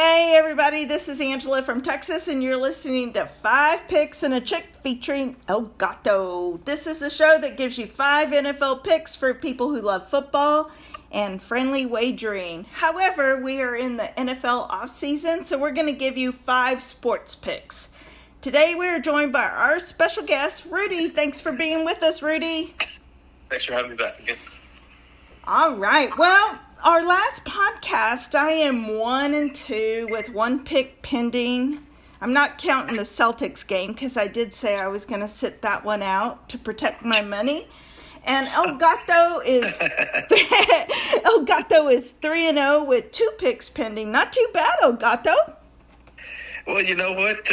Hey everybody, this is Angela from Texas and you're listening to 5 Picks and a Chick featuring El Gato. This is a show that gives you 5 NFL picks for people who love football and friendly wagering. However, we are in the NFL offseason, so we're going to give you 5 sports picks. Today we are joined by our special guest, Rudy. Thanks for being with us, Rudy. Thanks for having me back again. All right, well, our last podcast, I am 1-2 with 1 pick pending. I'm not counting the Celtics game because I did say I was going to sit that one out to protect my money. And El Gato is 3-0 with 2 picks pending. Not too bad, El Gato. Well, you know what?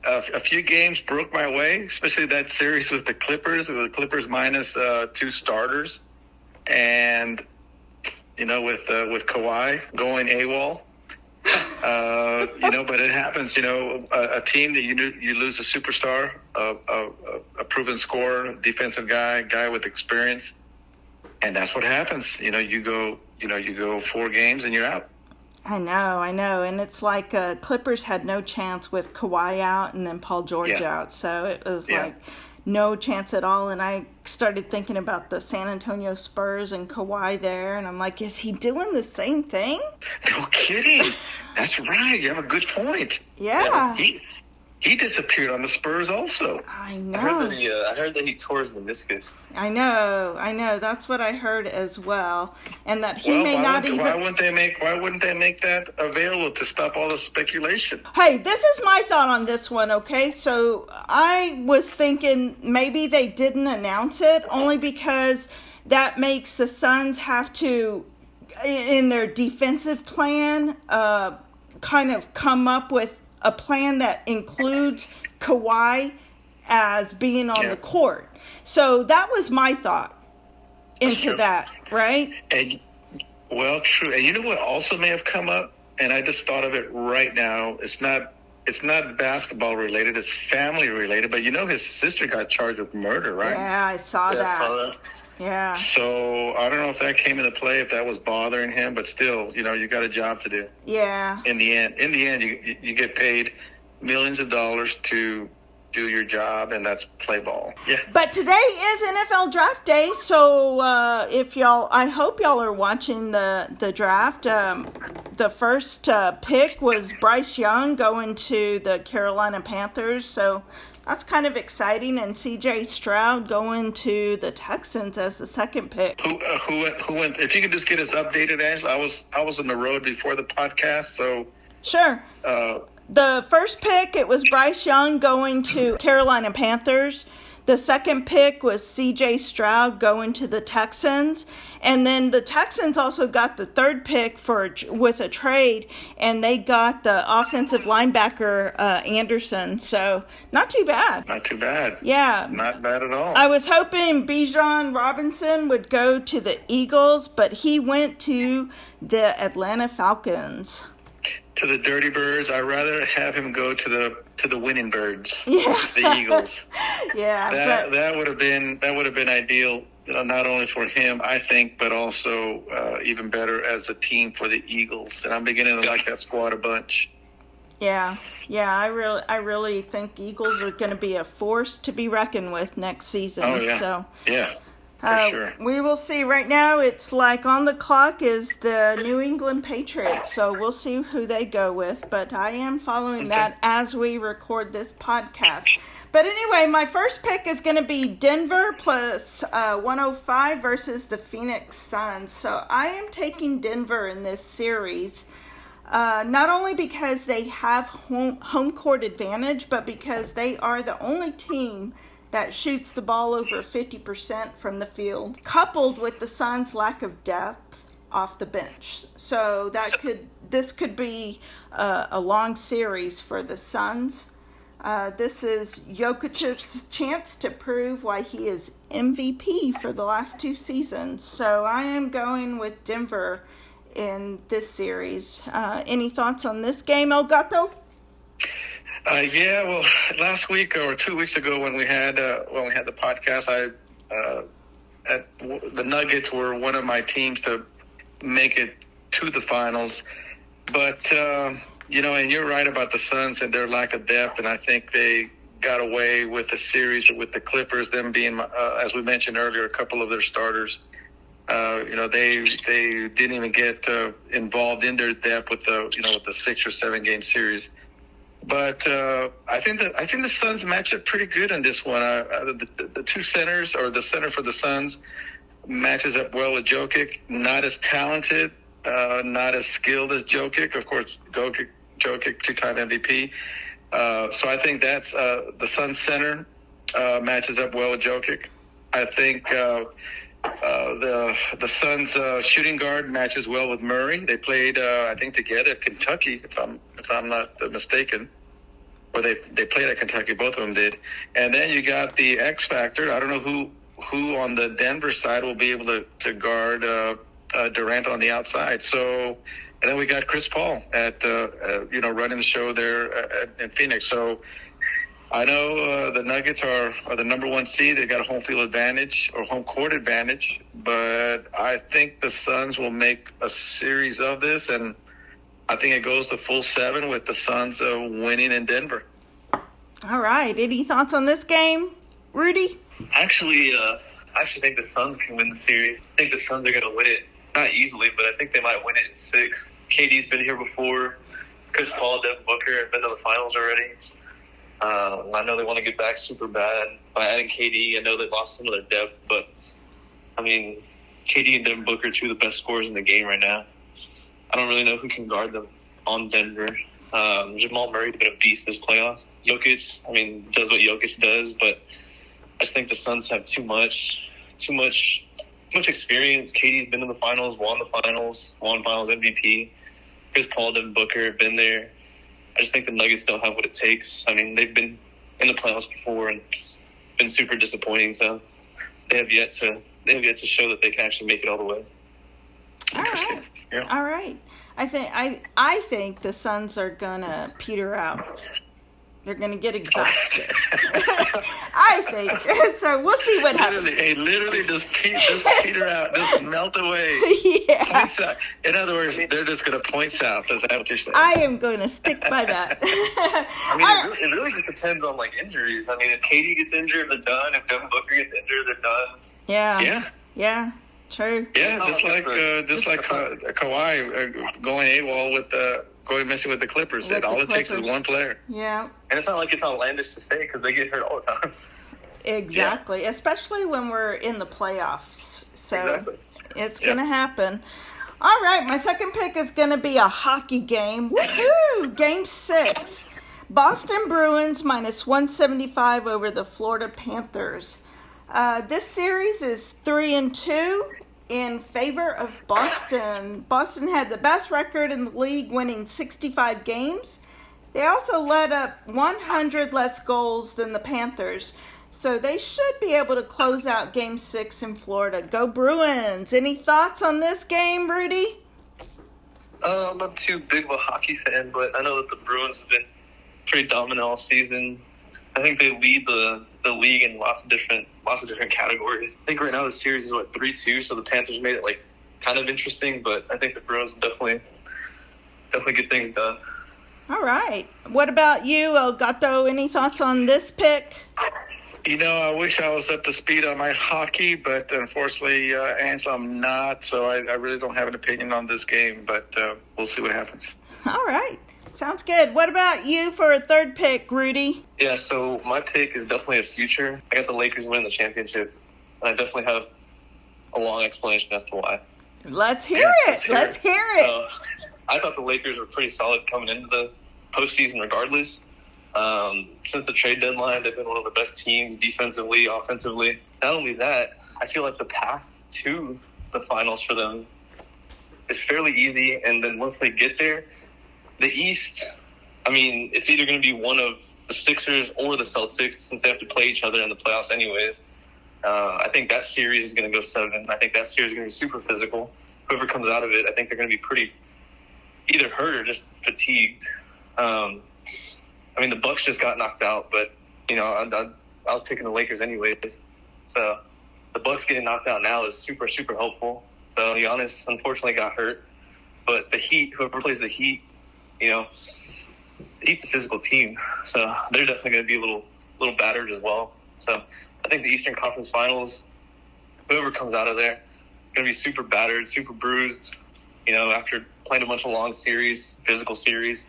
A few games broke my way, especially that series with the Clippers. With the Clippers minus 2 starters, and with Kawhi going AWOL. But it happens. A team that you lose a superstar, a proven scorer, defensive guy with experience, and that's what happens. You go 4 games and you're out. I know, and it's like Clippers had no chance with Kawhi out and then Paul George out, so it was like no chance at all. And I started thinking about the San Antonio Spurs and Kawhi there, and I'm like, is he doing the same thing? No kidding. That's right. You have a good point. Yeah. He disappeared on the Spurs also. I know. I heard that he tore his meniscus. I know. That's what I heard as well, and that he may not even. Why wouldn't they make that available to stop all the speculation? Hey, this is my thought on this one. Okay, so I was thinking maybe they didn't announce it only because that makes the Suns have to, in their defensive plan, kind of come up with a plan that includes Kawhi as being on the court. So that was my thought into that, right? And true. And you know what also may have come up, and I just thought of it right now. It's not basketball related, it's family related, but his sister got charged with murder, right? Yeah, I saw that. Yeah. So I don't know if that came into play, if that was bothering him, but still, you got a job to do. Yeah. In the end, you get paid millions of dollars to do your job, and that's play ball. Yeah. But today is NFL Draft Day, so I hope y'all are watching the draft. The first pick was Bryce Young going to the Carolina Panthers, so that's kind of exciting, and C.J. Stroud going to the Texans as the second pick. Who went? If you could just get us updated, Angela. I was on the road before the podcast, so sure. The first pick, it was Bryce Young going to Carolina Panthers. The second pick was C.J. Stroud going to the Texans. And then the Texans also got the third pick with a trade, and they got the offensive linebacker Anderson. So not too bad. Not too bad. Yeah. Not bad at all. I was hoping Bijan Robinson would go to the Eagles, but he went to the Atlanta Falcons. To the Dirty Birds. I'd rather have him go to the Winning Birds. Yeah. The Eagles. Yeah. That would have been ideal, not only for him, I think, but also even better as a team for the Eagles. And I'm beginning to like that squad a bunch. Yeah. I really think Eagles are going to be a force to be reckoned with next season. Oh yeah. So yeah. For sure. We will see. Right now, it's like on the clock is the New England Patriots, so we'll see who they go with. But I am following that as we record this podcast. But anyway, my first pick is going to be Denver plus 105 versus the Phoenix Suns. So I am taking Denver in this series, not only because they have home court advantage, but because they are the only team that shoots the ball over 50% from the field, coupled with the Suns' lack of depth off the bench. So this could be a long series for the Suns. This is Jokic's chance to prove why he is MVP for the last 2 seasons. So I am going with Denver in this series. Any thoughts on this game, El Gato? Last week or 2 weeks ago when we had the podcast, the Nuggets were one of my teams to make it to the finals. But, and you're right about the Suns and their lack of depth, and I think they got away with the series with the Clippers, them being, as we mentioned earlier, a couple of their starters. They didn't even get involved in their depth with the 6 or 7 game series. But I think the Suns match up pretty good in this one. The two centers, or the center for the Suns, matches up well with Jokic. Not as talented, not as skilled as Jokic. Of course, Jokic 2-time MVP. So I think that's the Suns center matches up well with Jokic. I think the Suns shooting guard matches well with Murray. They played, I think, together at Kentucky, if I'm not mistaken. Or they played at Kentucky, both of them did. And then you got the X factor. I don't know who on the Denver side will be able to guard Durant on the outside. So, and then we got Chris Paul at running the show there in Phoenix. So I know the Nuggets are the number 1 seed. They got a home field advantage or home court advantage, but I think the Suns will make a series of this, and I think it goes to full 7 with the Suns winning in Denver. All right. Any thoughts on this game, Rudy? Actually, I actually think the Suns can win the series. I think the Suns are going to win it. Not easily, but I think they might win it in 6. KD's been here before. Chris Paul, Devin Booker have been to the finals already. I know they want to get back super bad by adding KD. I know they lost some of their depth, but, I mean, KD and Devin Booker are 2 of the best scorers in the game right now. I don't really know who can guard them on Denver. Jamal Murray's been a beast this playoffs. Jokic, does what Jokic does, but I just think the Suns have too much experience. KD's been in the finals, won finals MVP. Chris Paul, Devin Booker have been there. I just think the Nuggets don't have what it takes. They've been in the playoffs before and been super disappointing. So they have yet to show that they can actually make it all the way. All right. Yeah. All right. I think the Suns are gonna peter out. They're gonna get exhausted. I think so. We'll see what happens. Literally just peter out, just melt away. Yeah. Point south. In other words, they're just gonna point south. Is that what you're saying? I am going to stick by that. It really just depends on if KD gets injured, they're done. If Devin Booker gets injured, they're done. Yeah. Yeah. True. Yeah, just like Kawhi going AWOL with going missing with the Clippers. All it takes is one player. Yeah. And it's not like it's outlandish to say because they get hurt all the time. Exactly, especially when we're in the playoffs. So exactly. It's going to happen. All right, my second pick is going to be a hockey game. Woohoo! Game 6. Boston Bruins minus 175 over the Florida Panthers. This series is 3-2 in favor of Boston. Boston had the best record in the league, winning 65 games. They also let up 100 less goals than the Panthers. So they should be able to close out Game 6 in Florida. Go Bruins! Any thoughts on this game, Rudy? I'm not too big of a hockey fan, but I know that the Bruins have been pretty dominant all season. I think they lead the league in lots of different categories. I think right now the series is 3-2, so the Panthers made it kind of interesting, but I think the Bruins definitely get things done. All right. What about you, Elgato? Any thoughts on this pick? I wish I was up to speed on my hockey, but unfortunately, Angela, I'm not, so I really don't have an opinion on this game, but we'll see what happens. All right. Sounds good. What about you for a third pick, Rudy? Yeah, so my pick is definitely a future. I got the Lakers winning the championship, and I definitely have a long explanation as to why. Let's hear it. Let's hear it. I thought the Lakers were pretty solid coming into the postseason regardless. Since the trade deadline, they've been one of the best teams defensively, offensively. Not only that, I feel like the path to the finals for them is fairly easy, and then once they get there, the East, it's either going to be one of the Sixers or the Celtics since they have to play each other in the playoffs anyways. I think that series is going to go 7. I think that series is going to be super physical. Whoever comes out of it, I think they're going to be pretty either hurt or just fatigued. The Bucks just got knocked out, but, I was picking the Lakers anyways. So the Bucks getting knocked out now is super, super helpful. So Giannis unfortunately got hurt. But the Heat, whoever plays the Heat, you know, the Heat's a physical team, so they're definitely going to be a little battered as well. So I think the Eastern Conference Finals, whoever comes out of there, going to be super battered, super bruised, you know, after playing a bunch of long series, physical series.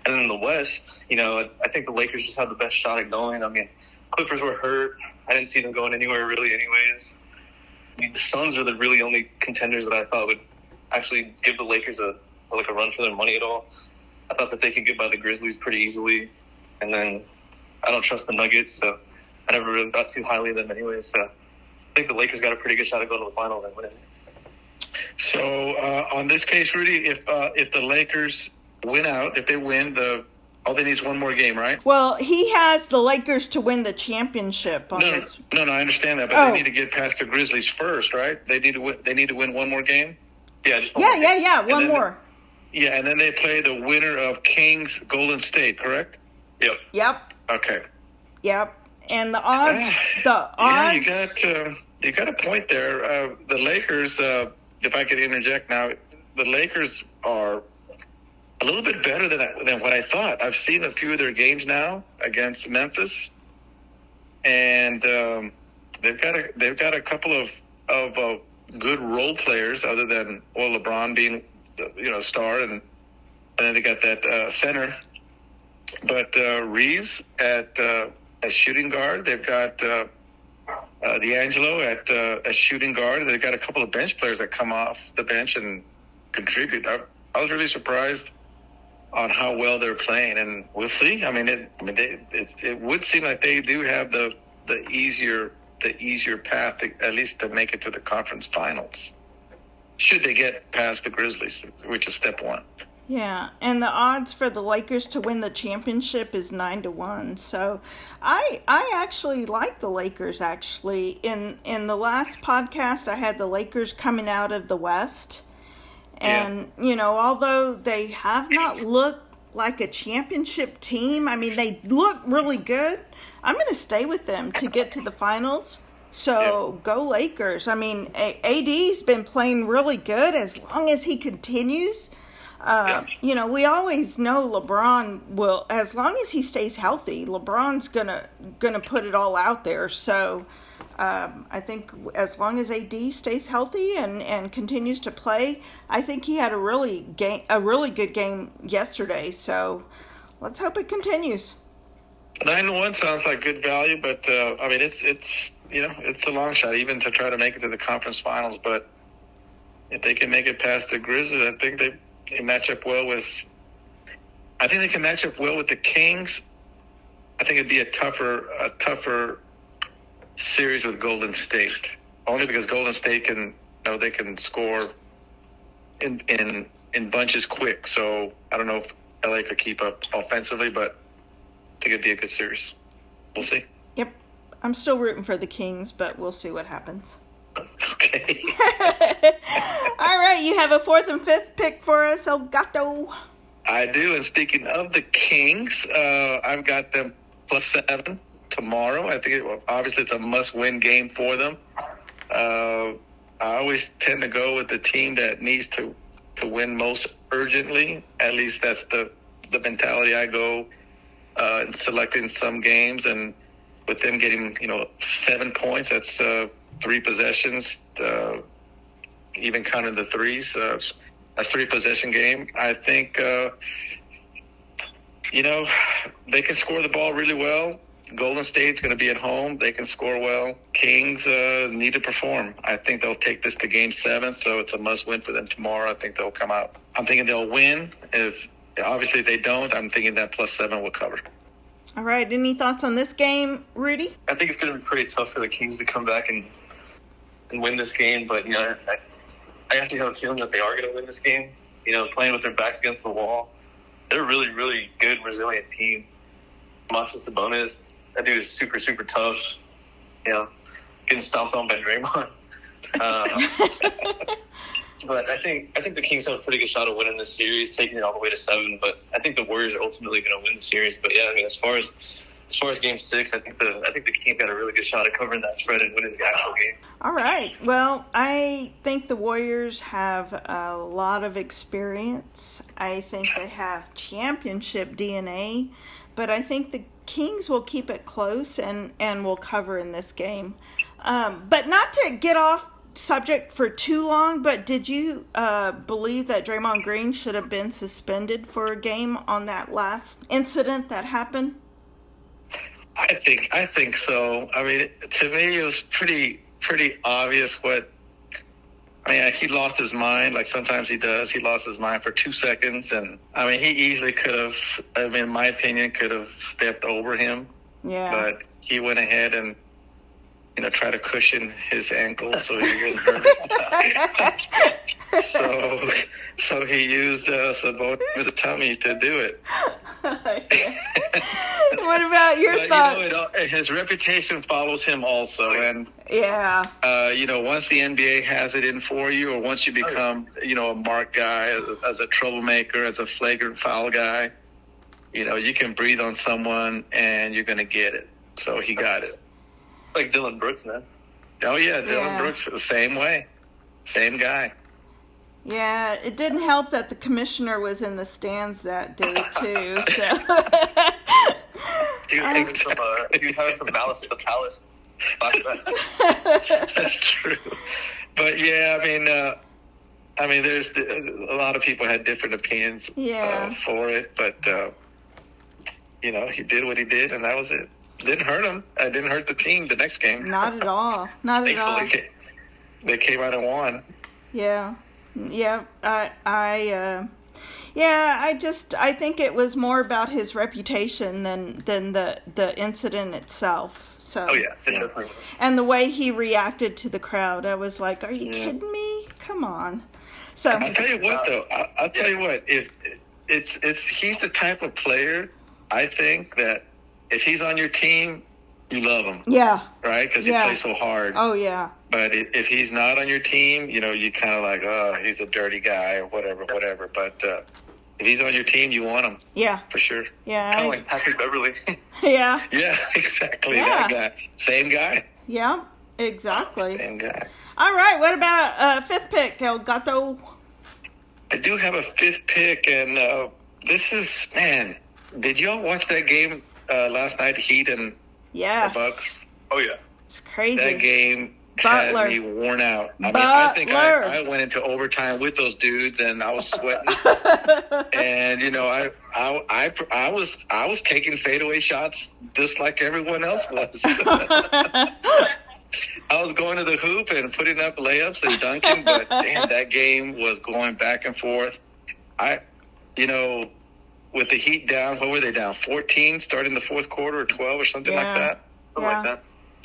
And then in the West, you know, I think the Lakers just have the best shot at going. I mean, Clippers were hurt. I didn't see them going anywhere really anyways. I mean, the Suns are the really only contenders that I thought would actually give the Lakers a run for their money at all. I thought that they could get by the Grizzlies pretty easily. And then I don't trust the Nuggets, so I never really got too highly of them anyway. So I think the Lakers got a pretty good shot at going to the finals and winning. So on this case, Rudy, if the Lakers win out, if they win, all they need is one more game, right? Well, he has the Lakers to win the championship on this. No, I understand that, but they need to get past the Grizzlies first, right? They need to win one more game. Yeah, just one more game. One more. And then they play the winner of Kings Golden State, correct? Yep. Okay. Yep. And the odds. Yeah, you got a point there. The Lakers, if I could interject now, the Lakers are a little bit better than what I thought. I've seen a few of their games now against Memphis, and they've got a couple of good role players other than LeBron being star, and then they got that center. But Reeves at shooting guard, they've got D'Angelo at shooting guard. They've got a couple of bench players that come off the bench and contribute. I was really surprised on how well they're playing, and we'll see. I mean, it would seem like they do have the easier path, at least to make it to the conference finals, should they get past the Grizzlies, which is step one. Yeah, and the odds for the Lakers to win the championship is 9-1. So I actually like the Lakers. Actually, in the last podcast, I had the Lakers coming out of the West. And, although they have not looked like a championship team, I mean, they look really good. I'm going to stay with them to get to the finals. So go Lakers. I mean, AD's been playing really good as long as he continues. We always know LeBron will, as long as he stays healthy, LeBron's gonna put it all out there. So I think as long as AD stays healthy and continues to play, I think he had a really good game yesterday. So let's hope it continues. 9-1 sounds like good value, but I mean it's a long shot even to try to make it to the conference finals. But if they can make it past the Grizzlies, I think they match up well with. I think they can match up well with the Kings. I think it'd be a tougher series with Golden State, only because Golden State can score in bunches quick. So I don't know if LA could keep up offensively, but I think it'd be a good series. We'll see. Yep, I'm still rooting for the Kings, but we'll see what happens. Okay. All right, you have a 4th and 5th pick for us, El Gato. I do, and speaking of the Kings, I've got them +7 tomorrow. I think obviously it's a must-win game for them. I always tend to go with the team that needs to win most urgently. At least that's the mentality I go in selecting some games, and with them getting 7 points, that's 3 possessions, even counting the threes. That's 3-possession game. I think, they can score the ball really well. Golden State's going to be at home. They can score well. Kings need to perform. I think they'll take this to Game 7, so it's a must-win for them tomorrow. I think they'll come out. I'm thinking they'll win. If obviously they don't, I'm thinking that +7 will cover. All right. Any thoughts on this game, Rudy? I think it's going to be pretty tough for the Kings to come back and win this game, but I actually have a feeling that they are going to win this game. Playing with their backs against the wall, they're a really, really good, resilient team. Montes Sabonis, that dude is super, super tough. Getting stomped on by Draymond. But I think the Kings have a pretty good shot of winning this series, taking it all the way to 7. But I think the Warriors are ultimately going to win the series. But yeah, I mean, as far as as far as Game 6, I think the Kings got a really good shot at covering that spread and winning the actual game. All right. Well, I think the Warriors have a lot of experience. I think they have championship DNA, but I think the Kings will keep it close and will cover in this game. But not to get off subject for too long, but did you believe that Draymond Green should have been suspended for a game on that last incident that happened? I think so. I mean, to me, it was pretty obvious he lost his mind, like sometimes he does. He lost his mind for 2 seconds, and I mean, he easily could have, in my opinion, could have stepped over him. Yeah. But he went ahead and, tried to cushion his ankle so he wouldn't hurt it. So he used Sabonis as a tummy to do it. What about your thoughts? His reputation follows him also, and yeah, once the NBA has it in for you, or once you become, a marked guy, as a troublemaker, as a flagrant foul guy, you can breathe on someone and you're going to get it. So he got it. Like Dylan Brooks, man. Oh yeah, Dylan Brooks, the same way, same guy. Yeah, it didn't help that the commissioner was in the stands that day too. So he was having some malice at the palace. That's true. But yeah, I mean, there's a lot of people had different opinions for it, but he did what he did, and that was it. Didn't hurt him. It didn't hurt the team the next game. Not at all. Not at all. They came out and won. Yeah. Yeah. I think it was more about his reputation than the incident itself. So. Oh yeah, it definitely was. And the way he reacted to the crowd, I was like, "Are you kidding me? Come on!" So I'll tell you what, though. I'll tell you what. If he's the type of player, I think that if he's on your team, you love him. Yeah. Right? Because he plays so hard. Oh yeah. But if he's not on your team, you kind of like, oh, he's a dirty guy or whatever. But if he's on your team, you want him. Yeah. For sure. Yeah. Kind of like Patrick Beverly. Yeah. Yeah, exactly. Yeah. That guy. Same guy. Yeah, exactly. Same guy. All right. What about fifth pick, El Gato? I do have a fifth pick, and this is, man, did y'all watch that game last night, Heat and Yes. the Bucks? Oh, yeah. It's crazy. That game Butler. had me worn out. I mean, Butler. I think I went into overtime with those dudes, and I was sweating. And I was taking fadeaway shots just like everyone else was. I was going to the hoop and putting up layups and dunking, but damn, that game was going back and forth. With the Heat down, what were they down? 14 starting the fourth quarter, or 12 or something like that. Something like that.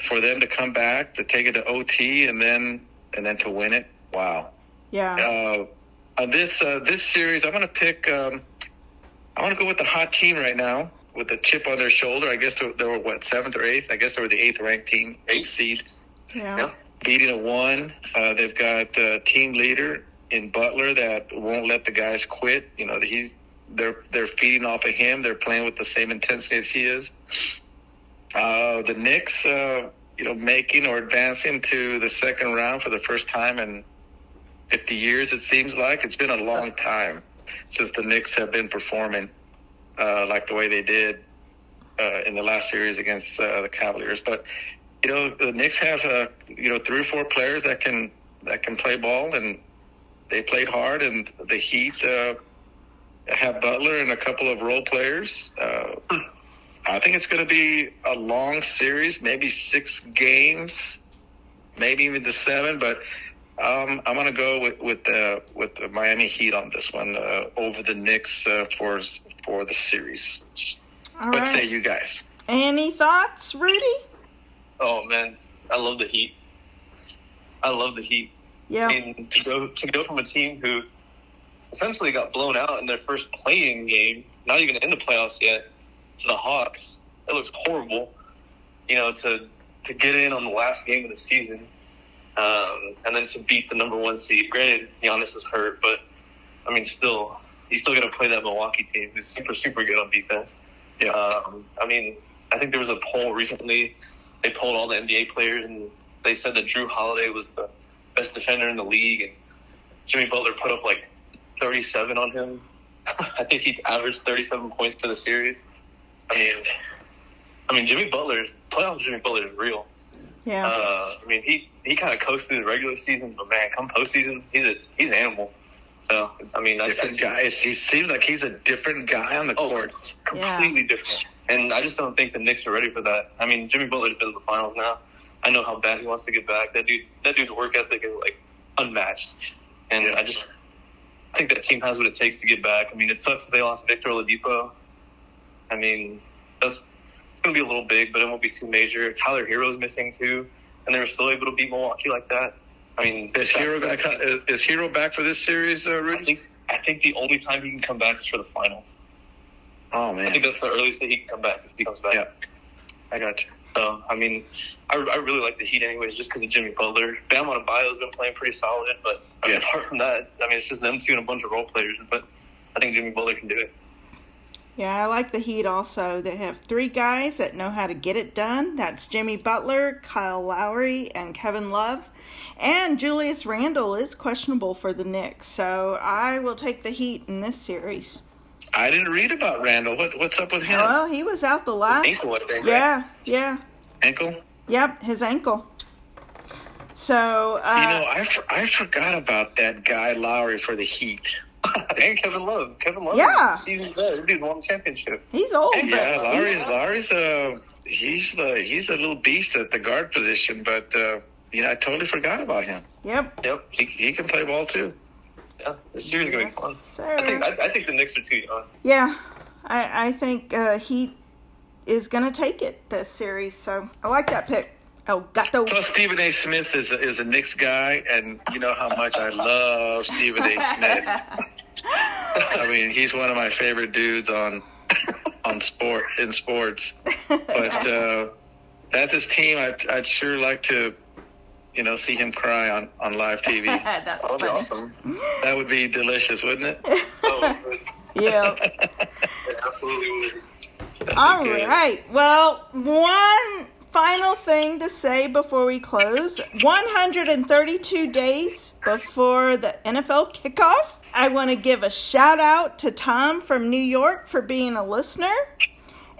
For them to come back, to take it to OT, and then to win it. Wow. Yeah. This series, I'm going to pick. I want to go with the hot team right now, with the chip on their shoulder. I guess they were what, 7th or 8th? I guess they were the 8th ranked team, 8th seed. Yeah. Beating a 1. They've got a team leader in Butler that won't let the guys quit. They're feeding off of him. They're playing with the same intensity as he is. The Knicks, making or advancing to the second round for the first time in 50 years, it seems like. It's been a long time since the Knicks have been performing like the way they did in the last series against the Cavaliers. But, the Knicks have, 3 or 4 players that can play ball, and they played hard. And the Heat have Butler and a couple of role players. I think it's going to be a long series, maybe 6 games, maybe even to 7. But I'm going to go with the Miami Heat on this one over the Knicks for the series. What say you guys? Any thoughts, Rudy? Oh man, I love the Heat. Yeah. I mean, to go from a team who essentially got blown out in their first play-in game, not even in the playoffs yet, to the Hawks. It looks horrible, to get in on the last game of the season, and then to beat the number 1 seed. Granted, Giannis is hurt, but I mean, you still got to play that Milwaukee team who's super, super good on defense. Yeah. I think there was a poll recently. They polled all the NBA players, and they said that Drew Holiday was the best defender in the league, and Jimmy Butler put up like 37 on him. I think he averaged 37 points for the series. I mean, playoff Jimmy Butler is real. Yeah. I mean, he kind of coasted the regular season, but man, come postseason, he's an animal. So I mean, different guy. He seems like he's a different guy on the court. Completely different. And I just don't think the Knicks are ready for that. I mean, Jimmy Butler's been in the finals now. I know how bad he wants to get back. That dude's work ethic is like unmatched. And I think that team has what it takes to get back. I mean, it sucks that they lost Victor Oladipo. I mean, it's going to be a little big, but it won't be too major. Tyler Hero's missing too, and they were still able to beat Milwaukee like that. I mean, is Hero back for this series, Rudy? I think the only time he can come back is for the finals. Oh man, I think that's the earliest that he can come back if he comes back. Yeah, I got you. So I mean, I really like the Heat anyways, just because of Jimmy Butler. Bam Adebayo's been playing pretty solid, but apart from that, I mean, it's just them two and a bunch of role players. But I think Jimmy Butler can do it. Yeah, I like the Heat also. They have 3 guys that know how to get it done. That's Jimmy Butler, Kyle Lowry, and Kevin Love. And Julius Randle is questionable for the Knicks, so I will take the Heat in this series. I didn't read about Randle. What's up with him? Well, he was out the last. His ankle, I think, yeah, right? Yeah. Ankle? Yep, his ankle. So I forgot about that guy Lowry for the Heat. And Kevin Love. Yeah. He's won the championship. He's old. Yeah, Lowry's he's the little beast at the guard position, but I totally forgot about him. Yep. He can play ball too. Yeah, this series is gonna be fun. Sir. I think the Knicks are too young. Yeah, I think Heat is gonna take it this series, so I like that pick. Oh, gato. Plus, Stephen A. Smith is a Knicks guy, and you know how much I love Stephen A. Smith. I mean, he's one of my favorite dudes in sports. But that's his team. I'd sure like to, see him cry on live TV. That's That'd be funny. awesome. That would be delicious, wouldn't it? Oh, Yeah. it absolutely would. All right. Well, one final thing to say before we close. 132 days before the NFL kickoff, I want to give a shout out to Tom from New York for being a listener.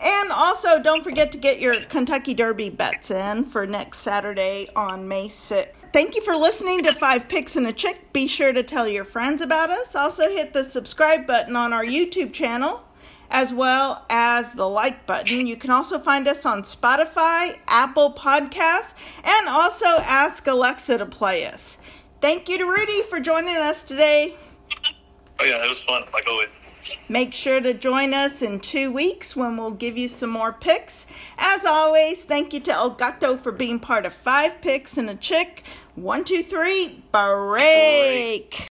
And also, don't forget to get your Kentucky Derby bets in for next Saturday on May 6th. Thank you for listening to 5 Picks and a Chick. Be sure to tell your friends about us. Also, hit the subscribe button on our YouTube channel, as well as the like button. You can also find us on Spotify, Apple Podcasts, and also ask Alexa to play us. Thank you to Rudy for joining us today. Oh yeah, it was fun, like always. Make sure to join us in 2 weeks when we'll give you some more picks. As always, thank you to El Gato for being part of 5 Picks and a Chick. 1, 2, 3, break.